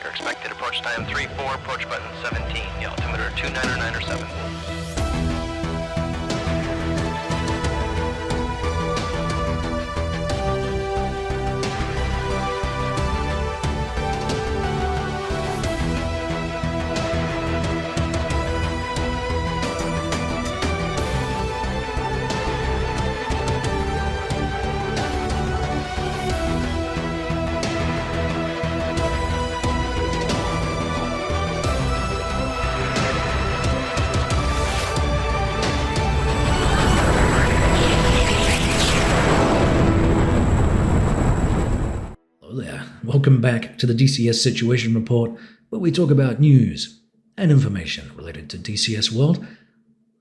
Your expected approach time 3-4, approach button 17, the altimeter 2997. Welcome back to the DCS Situation Report, where we talk about news and information related to DCS world.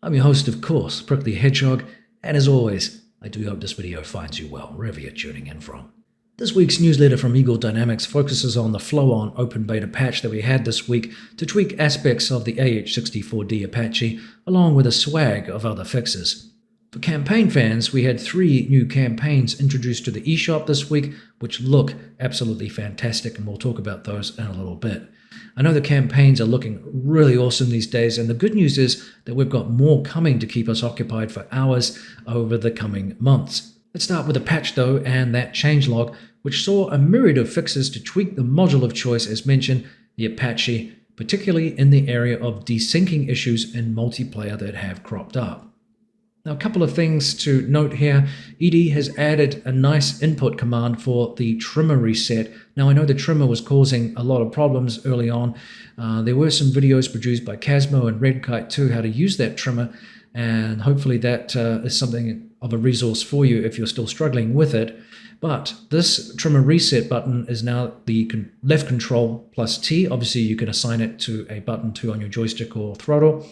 I'm your host, of course, Prickly Hedgehog, and as always, I do hope this video finds you well, wherever you're tuning in from. This week's newsletter from Eagle Dynamics focuses on the flow-on open beta patch that we had this week to tweak aspects of the AH-64D Apache, along with a swag of other fixes. For campaign fans, we had 3 new campaigns introduced to the eShop this week, which look absolutely fantastic, and we'll talk about those in a little bit. I know the campaigns are looking really awesome these days, and the good news is that we've got more coming to keep us occupied for hours over the coming months. Let's start with the patch though, and that changelog, which saw a myriad of fixes to tweak the module of choice as mentioned, the Apache, particularly in the area of desyncing issues in multiplayer that have cropped up. Now, a couple of things to note here. ED has added a nice input command for the trimmer reset. Now, I know the trimmer was causing a lot of problems early on. There were some videos produced by Casmo and Redkite too, how to use that trimmer, and hopefully that is something of a resource for you if you're still struggling with it. But this trimmer reset button is now the left control plus T. Obviously, you can assign it to a button too on your joystick or throttle,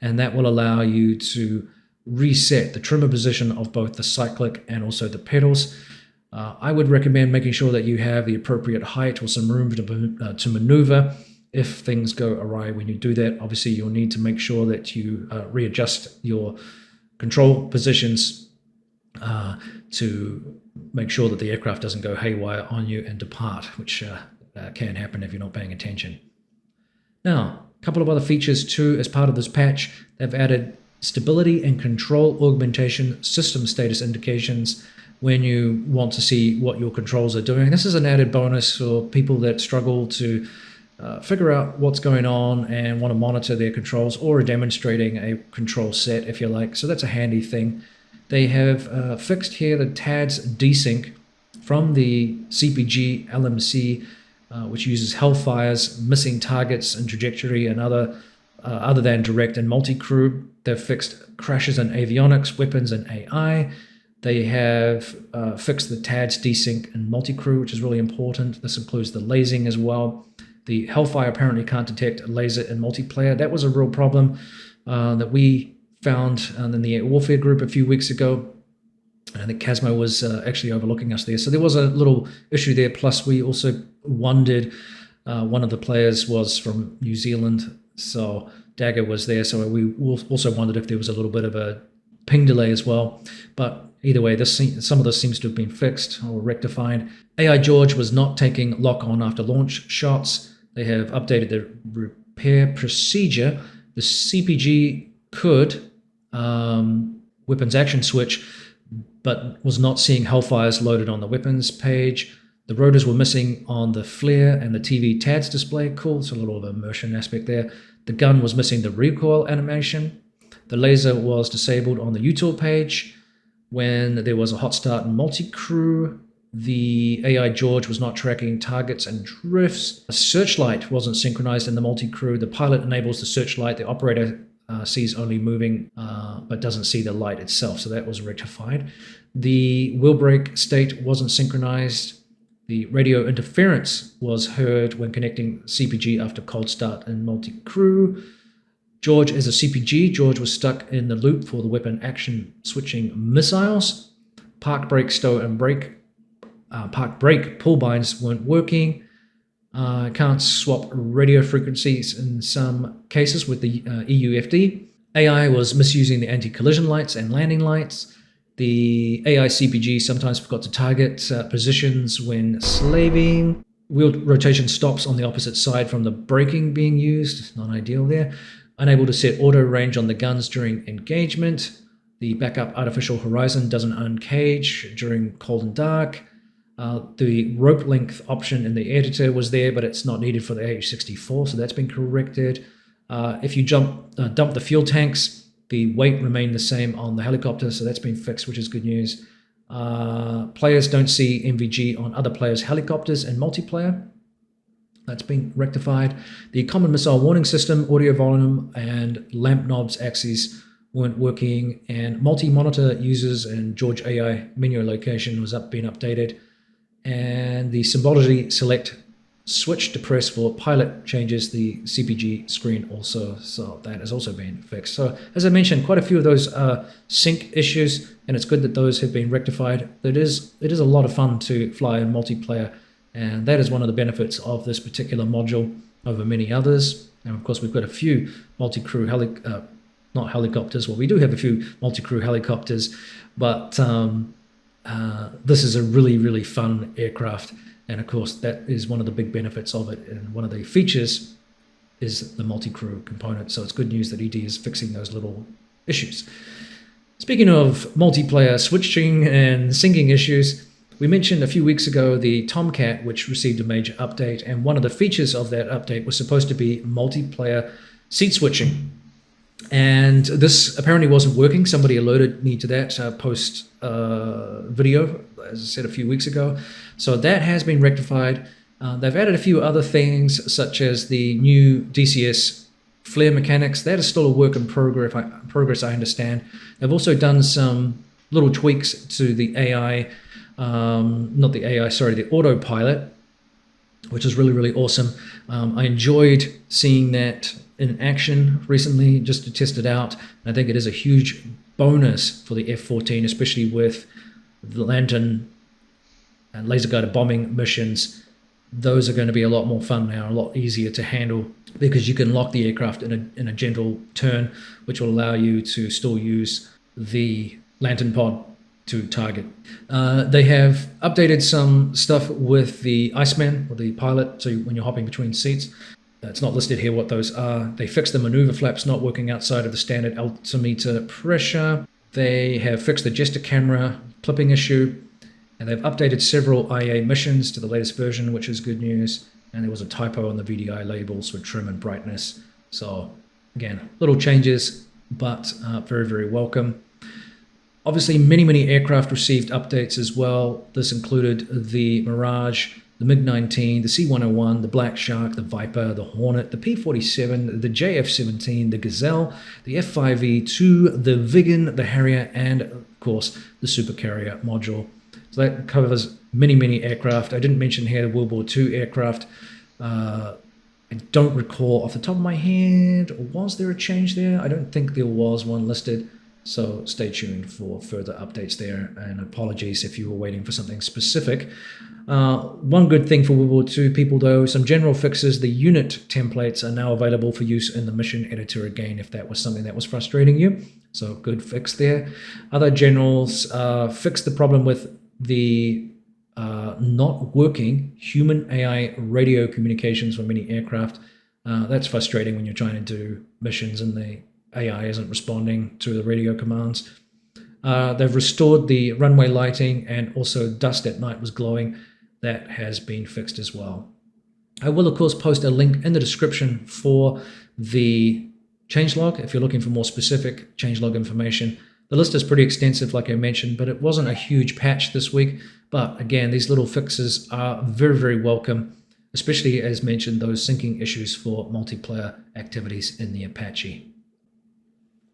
and that will allow you to reset the trimmer position of both the cyclic and also the pedals. I would recommend making sure that you have the appropriate height or some room to maneuver if things go awry when you do that. Obviously, you'll need to make sure that you readjust your control positions to make sure that the aircraft doesn't go haywire on you and depart, which can happen if you're not paying attention. Now, a couple of other features too as part of this patch. They've added stability and control augmentation system status indications when you want to see what your controls are doing. This is an added bonus for people that struggle to figure out what's going on and want to monitor their controls, or are demonstrating a control set if you like. So that's a handy thing. They have fixed here the TADS desync from the CPG LMC, which uses Hellfire's missing targets and trajectory and other than direct and multi-crew. They've fixed crashes in avionics, weapons, and AI. They have fixed the TADS desync and multi-crew, which is really important. This includes the lasing as well. The Hellfire apparently can't detect a laser in multiplayer. That was a real problem that we found in the Air Warfare group a few weeks ago. I think Casmo was actually overlooking us there. So there was a little issue there. Plus, we also wondered, one of the players was from New Zealand, so Dagger was there, so we also wondered if there was a little bit of a ping delay as well. But either way, some of this seems to have been fixed or rectified. AI George was not taking lock-on after launch shots. They have updated the repair procedure. The CPG could weapons action switch, but was not seeing Hellfires loaded on the weapons page. The rotors were missing on the flare and the TV TADS display. Cool, so a little of immersion aspect there. The gun was missing the recoil animation. The laser was disabled on the util page. When there was a hot start in multi-crew, the AI George was not tracking targets and drifts. The searchlight wasn't synchronized in the multi-crew. The pilot enables the searchlight. The operator sees only moving, but doesn't see the light itself, so that was rectified. The wheel brake state wasn't synchronized. The radio interference was heard when connecting CPG after cold start in multi-crew. George is a CPG. George was stuck in the loop for the weapon action switching missiles. Park brake, stow and brake. Park brake pull binds weren't working. Can't swap radio frequencies in some cases with the EUFD. AI was misusing the anti-collision lights and landing lights. The AI CPG sometimes forgot to target positions when slaving. Wheel rotation stops on the opposite side from the braking being used. Not ideal there. Unable to set auto range on the guns during engagement. The backup artificial horizon doesn't uncage during cold and dark. The rope length option in the editor was there, but it's not needed for the AH-64, so that's been corrected. If you dump the fuel tanks, the weight remained the same on the helicopter, so that's been fixed, which is good news. Players don't see MVG on other players' helicopters in multiplayer. That's been rectified. The common missile warning system, audio volume, and lamp knobs axes weren't working, and multi-monitor users and George AI menu location was being updated. And the symbology select switch to press for pilot changes the CPG screen also, so that has also been fixed. So as I mentioned, quite a few of those sync issues, and it's good that those have been rectified. It is a lot of fun to fly in multiplayer, and that is one of the benefits of this particular module over many others. And of course, we've got a few multi-crew not helicopters. Well, we do have a few multi-crew helicopters, but this is a really, really fun aircraft. And of course, that is one of the big benefits of it. And one of the features is the multi-crew component. So it's good news that ED is fixing those little issues. Speaking of multiplayer switching and syncing issues, we mentioned a few weeks ago the Tomcat, which received a major update. And one of the features of that update was supposed to be multiplayer seat switching. And this apparently wasn't working. Somebody alerted me to that post video, as I said a few weeks ago. So that has been rectified. They've added a few other things, such as the new DCS flare mechanics. That is still a work in progress, I understand. They've also done some little tweaks to the AI, the autopilot, which is really, really awesome. I enjoyed seeing that in action recently just to test it out. I think it is a huge bonus for the F-14, especially with the Lantern and laser-guided bombing missions. Those are going to be a lot more fun now, a lot easier to handle, because you can lock the aircraft in a gentle turn, which will allow you to still use the Lantern pod to target. They have updated some stuff with the Iceman, or the pilot, so when you're hopping between seats. It's not listed here what those are. They fixed the maneuver flaps not working outside of the standard altimeter pressure. They have fixed the gesture camera clipping issue. And they've updated several IA missions to the latest version, which is good news. And there was a typo on the VDI labels for trim and brightness. So again, little changes, but very, very welcome. Obviously, many aircraft received updates as well. This included the Mirage, the Mig-23, the C-101, the Black Shark, the Viper, the Hornet, the P-47, the JF-17, the Gazelle, the F-5E-2, the Viggen, the Harrier, and of course, the Supercarrier module. So that covers many aircraft. I didn't mention here the World War II aircraft. I don't recall off the top of my head, was there a change there? I don't think there was one listed. So stay tuned for further updates there, and apologies if you were waiting for something specific. One good thing for World War II people though, some general fixes. The unit templates are now available for use in the mission editor again, if that was something that was frustrating you. So good fix there. Other generals fixed the problem with the not working human AI radio communications for many aircraft. That's frustrating when you're trying to do missions and the AI isn't responding to the radio commands. They've restored the runway lighting, and also dust at night was glowing. That has been fixed as well. I will, of course, post a link in the description for the changelog if you're looking for more specific changelog information. The list is pretty extensive, like I mentioned, but it wasn't a huge patch this week. But again, these little fixes are very welcome, especially as mentioned, those syncing issues for multiplayer activities in the Apache.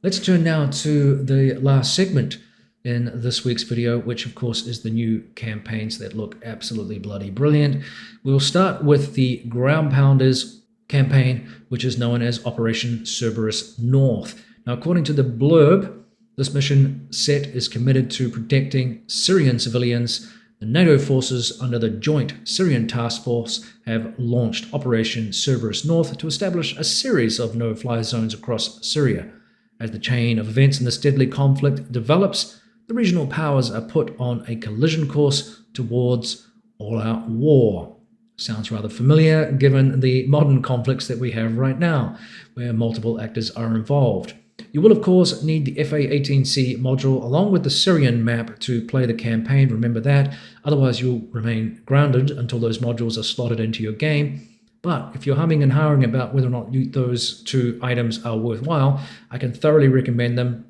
Let's turn now to the last segment in this week's video, which of course is the new campaigns that look absolutely bloody brilliant. We'll start with the Ground Pounders campaign, which is known as Operation Cerberus North. Now, according to the blurb, this mission set is committed to protecting Syrian civilians. The NATO forces under the Joint Syrian Task Force have launched Operation Cerberus North to establish a series of no-fly zones across Syria. As the chain of events in this deadly conflict develops, the regional powers are put on a collision course towards all-out war. Sounds rather familiar given the modern conflicts that we have right now, where multiple actors are involved. You will, of course, need the FA-18C module along with the Syrian map to play the campaign, remember that. Otherwise, you'll remain grounded until those modules are slotted into your game. But if you're humming and hawing about whether or not those two items are worthwhile, I can thoroughly recommend them.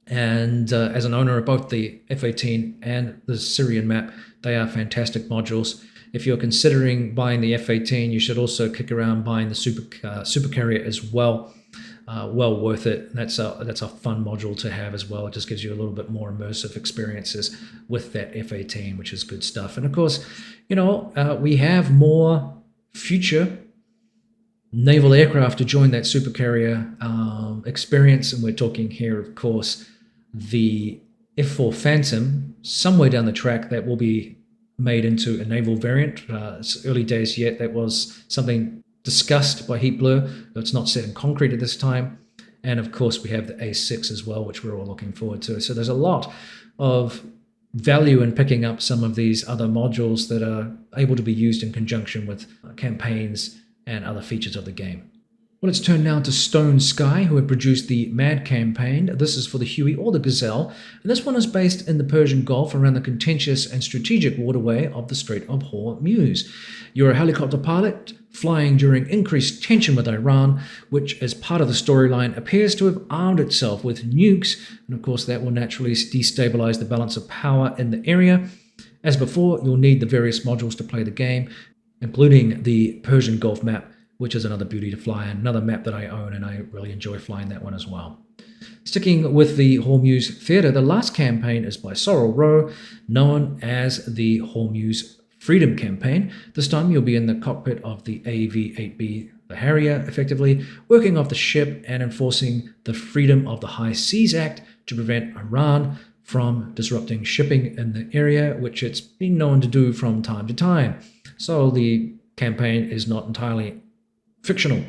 And as an owner of both the F-18 and the Syrian map, they are fantastic modules. If you're considering buying the F-18, you should also kick around buying the super carrier as well. Well worth it. That's a fun module to have as well. It just gives you a little bit more immersive experiences with that F-18, which is good stuff. And of course, we have more future naval aircraft to join that super carrier experience. And we're talking here, of course, the F-4 Phantom, somewhere down the track that will be made into a naval variant. It's early days yet. That was something discussed by Heat Blur. It's not set in concrete at this time. And of course, we have the A6 as well, which we're all looking forward to. So there's a lot of value in picking up some of these other modules that are able to be used in conjunction with campaigns and other features of the game. Well, let's turn now to Stone Sky, who have produced the MAD campaign. This is for the Huey or the Gazelle, and this one is based in the Persian Gulf around the contentious and strategic waterway of the Strait of Hormuz. You're a helicopter pilot flying during increased tension with Iran, which, as part of the storyline, appears to have armed itself with nukes, and of course that will naturally destabilize the balance of power in the area. As before, you'll need the various modules to play the game, including the Persian Gulf map, which is another beauty to fly, and another map that I own, and I really enjoy flying that one as well. Sticking with the Hormuz theater, the last campaign is by Sorrel Row, known as the Hormuz Freedom Campaign. This time you'll be in the cockpit of the AV-8B, the Harrier, effectively, working off the ship and enforcing the Freedom of the High Seas Act to prevent Iran from disrupting shipping in the area, which it's been known to do from time to time. So the campaign is not entirely fictional.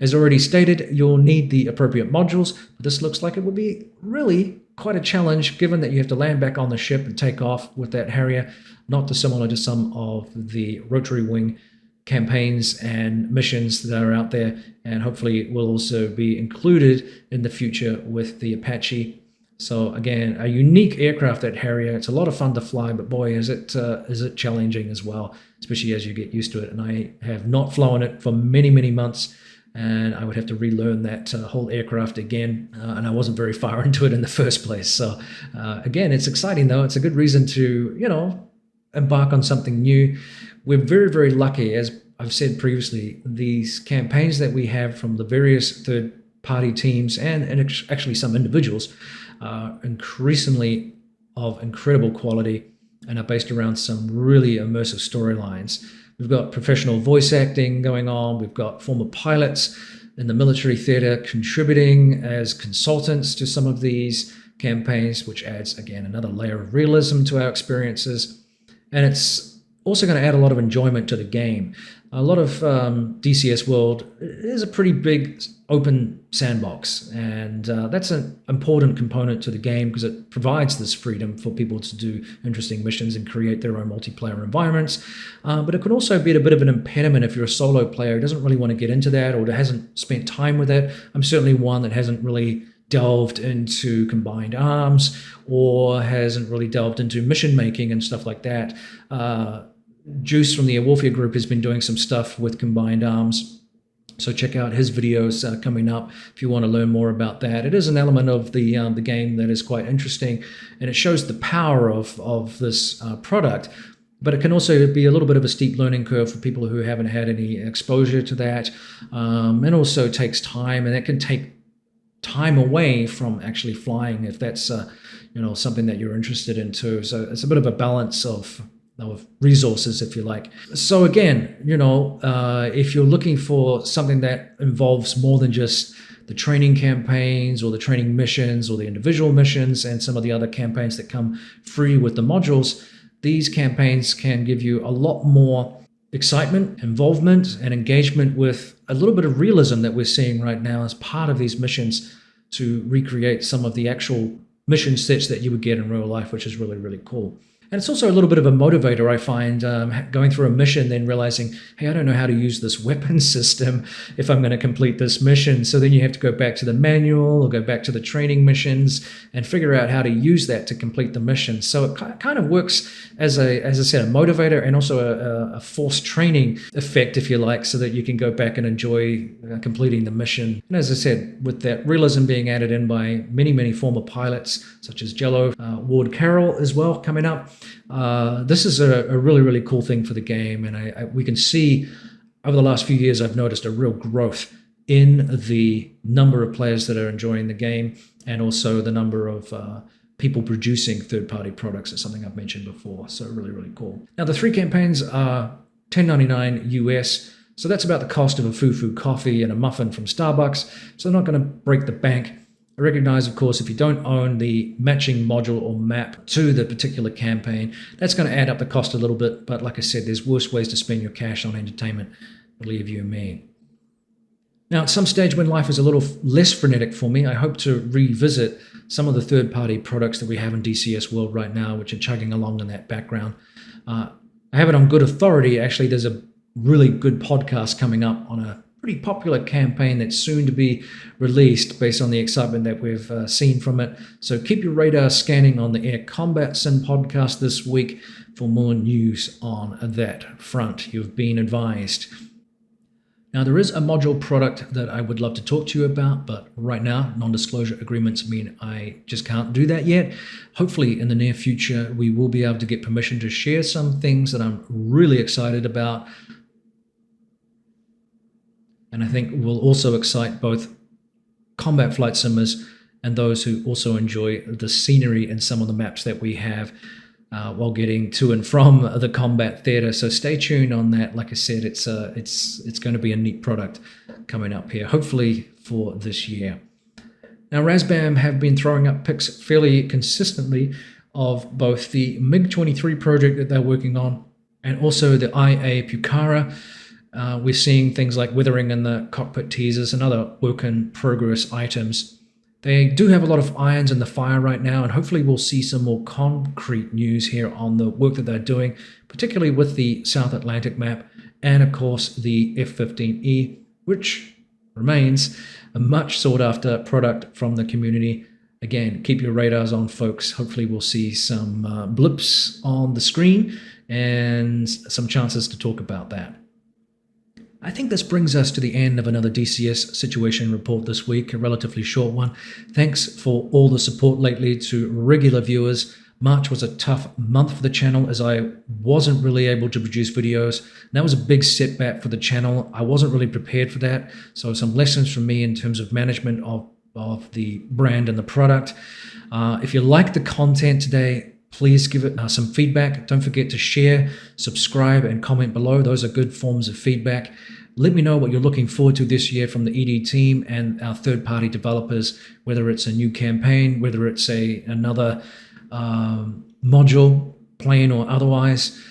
As already stated, you'll need the appropriate modules, but this looks like it would be really quite a challenge given that you have to land back on the ship and take off with that Harrier, not dissimilar to some of the rotary wing campaigns and missions that are out there, and hopefully will also be included in the future with the Apache. So again, a unique aircraft, that Harrier. It's a lot of fun to fly, but boy, is it challenging as well, especially as you get used to it. And I have not flown it for many, many months, and I would have to relearn that whole aircraft again, and I wasn't very far into it in the first place. So again, it's exciting though. It's a good reason to, embark on something new. We're very, very lucky, as I've said previously, these campaigns that we have from the various third-party teams and actually some individuals are increasingly of incredible quality and are based around some really immersive storylines. We've got professional voice acting going on. We've got former pilots in the military theater contributing as consultants to some of these campaigns, which adds, again, another layer of realism to our experiences. And it's also going to add a lot of enjoyment to the game. A lot of DCS World is a pretty big open sandbox, and that's an important component to the game because it provides this freedom for people to do interesting missions and create their own multiplayer environments. But it can also be a bit of an impediment if you're a solo player who doesn't really want to get into that or hasn't spent time with it. I'm certainly one that hasn't really delved into combined arms or hasn't really delved into mission making and stuff like that. Juice from the Warfare group has been doing some stuff with combined arms, so check out his videos coming up if you want to learn more about that. It is an element of the game that is quite interesting, and it shows the power of this product, but it can also be a little bit of a steep learning curve for people who haven't had any exposure to that, and also takes time, and it can take time away from actually flying if that's something that you're interested in too. So it's a bit of a balance of resources, if you like. So again, if you're looking for something that involves more than just the training campaigns or the training missions or the individual missions and some of the other campaigns that come free with the modules, these campaigns can give you a lot more excitement, involvement, and engagement with a little bit of realism that we're seeing right now as part of these missions to recreate some of the actual mission sets that you would get in real life, which is really, really cool. And it's also a little bit of a motivator, I find, going through a mission, then realizing, hey, I don't know how to use this weapon system if I'm going to complete this mission. So then you have to go back to the manual or go back to the training missions and figure out how to use that to complete the mission. So it kind of works as I said, a motivator and also a forced training effect, if you like, so that you can go back and enjoy completing the mission. And as I said, with that realism being added in by many, many former pilots, such as Jello, Ward Carroll as well coming up. This is a really, really cool thing for the game, and we can see over the last few years I've noticed a real growth in the number of players that are enjoying the game, and also the number of people producing third-party products. Is something I've mentioned before, so really, really cool. Now the 3 campaigns are $10.99 US, so that's about the cost of a foo-foo coffee and a muffin from Starbucks, so they're not going to break the bank. I recognize, of course, if you don't own the matching module or map to the particular campaign, that's going to add up the cost a little bit. But like I said, there's worse ways to spend your cash on entertainment, believe you me. Now, at some stage when life is a little less frenetic for me, I hope to revisit some of the third-party products that we have in DCS World right now, which are chugging along in that background. I have it on good authority. Actually, there's a really good podcast coming up on a pretty popular campaign that's soon to be released based on the excitement that we've seen from it. So keep your radar scanning on the Air Combat Sim podcast this week for more news on that front. You've been advised. Now, there is a module product that I would love to talk to you about, but right now, non-disclosure agreements mean I just can't do that yet. Hopefully, in the near future, we will be able to get permission to share some things that I'm really excited about. And I think will also excite both combat flight simmers and those who also enjoy the scenery and some of the maps that we have while getting to and from the combat theater. So stay tuned on that. Like I said, it's going to be a neat product coming up here, hopefully for this year. Now, RAZBAM have been throwing up pics fairly consistently of both the Mig-23 project that they're working on and also the IA Pacura. We're seeing things like withering in the cockpit teasers and other work in progress items. They do have a lot of irons in the fire right now, and hopefully we'll see some more concrete news here on the work that they're doing, particularly with the South Atlantic map and, of course, the F-15E, which remains a much sought after product from the community. Again, keep your radars on, folks. Hopefully we'll see some blips on the screen and some chances to talk about that. I think this brings us to the end of another DCS situation report this week, a relatively short one. Thanks for all the support lately to regular viewers. March was a tough month for the channel as I wasn't really able to produce videos. That was a big setback for the channel. I wasn't really prepared for that. So some lessons from me in terms of management of the brand and the product. If you like the content today, please give it some feedback. Don't forget to share, subscribe, and comment below. Those are good forms of feedback. Let me know what you're looking forward to this year from the ED team and our third-party developers, whether it's a new campaign, whether it's another module, plane or otherwise.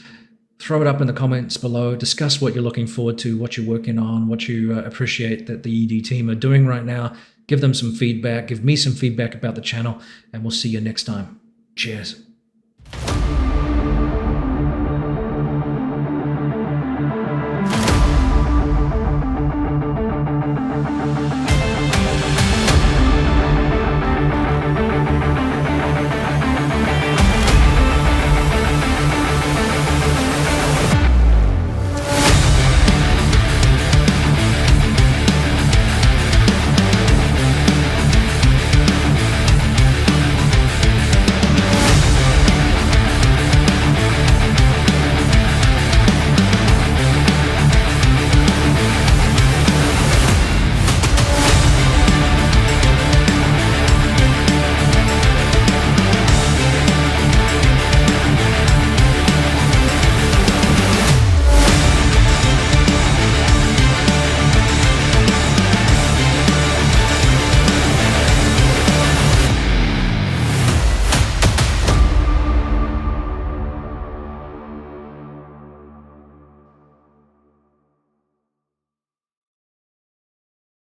Throw it up in the comments below. Discuss what you're looking forward to, what you're working on, what you appreciate that the ED team are doing right now. Give them some feedback. Give me some feedback about the channel, and we'll see you next time. Cheers.